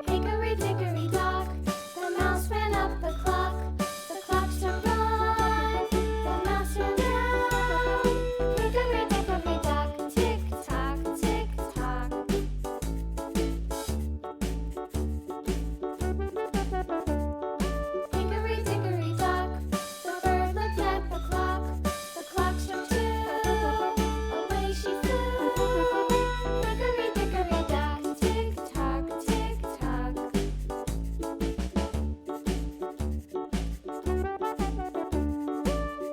Hickory dickory dock, the mouse ran up the clock. The clock struck one, the mouse ran down. Hickory dickory dock, tick tock, tick tock. Hickory dickory dock, the bird looked at the clock. The clock struck two, away she flew. Hickory dickory dock, tick tock, tick tock.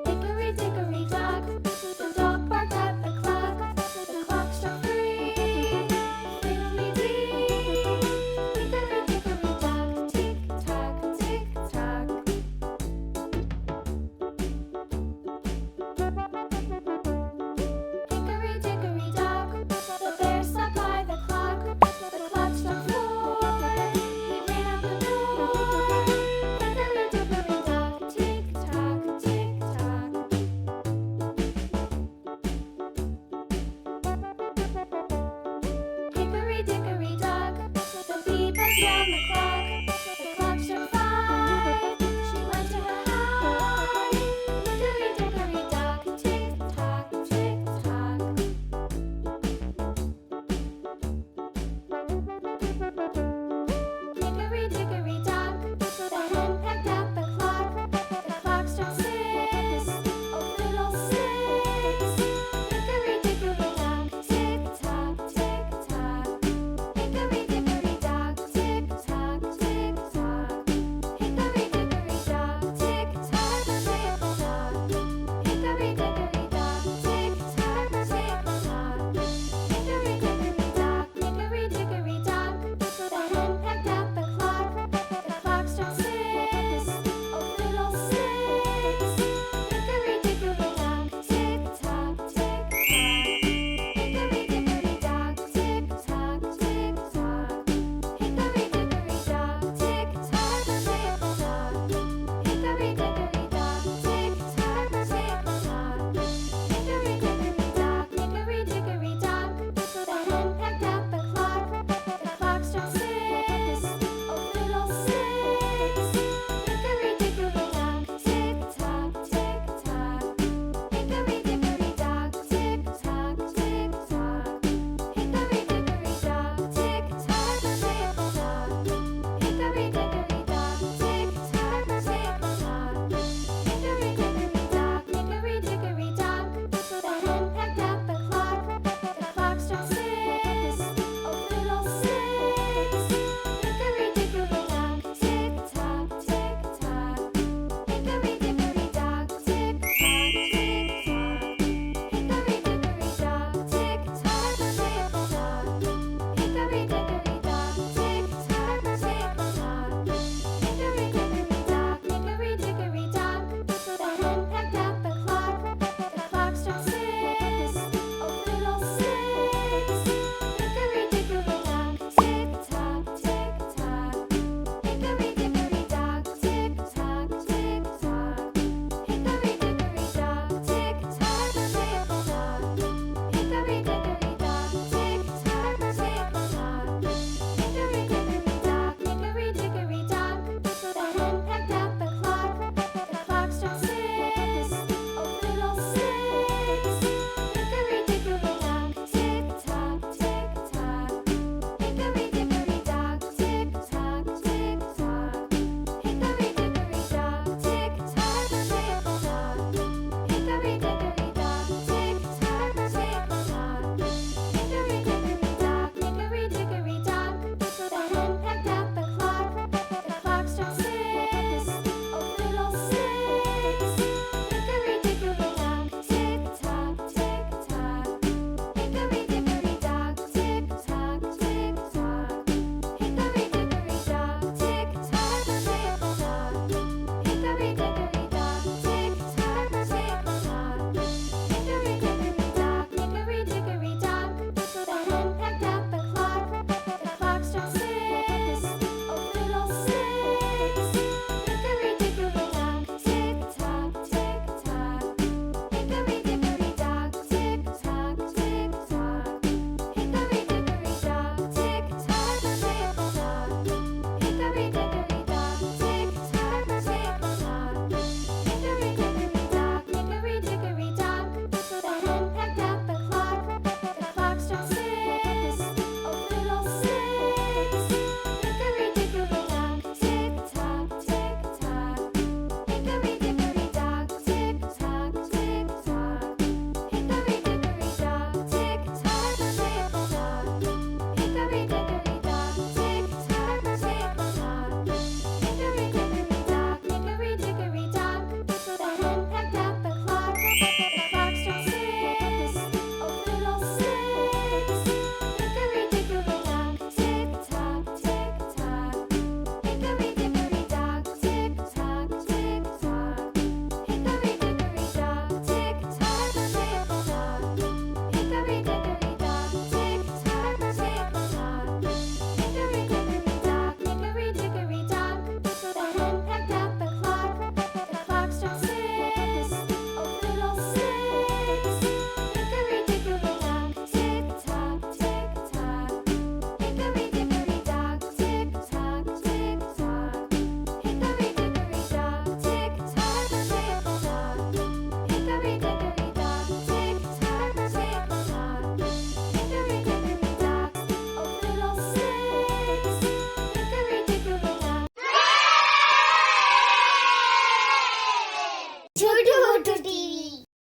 Hickory dickory dock, the dog barked at the clock. The clock struck three, fiddly-dee. Hickory dickory dock, tick tock, tick tock. Hickory dickory dock, the bear sat by the clock. The clock struck four, he ran out the door. Hickory dickory dock, tick tock, tick tock. Hickory dickory dock, the bee buzzed round the clock.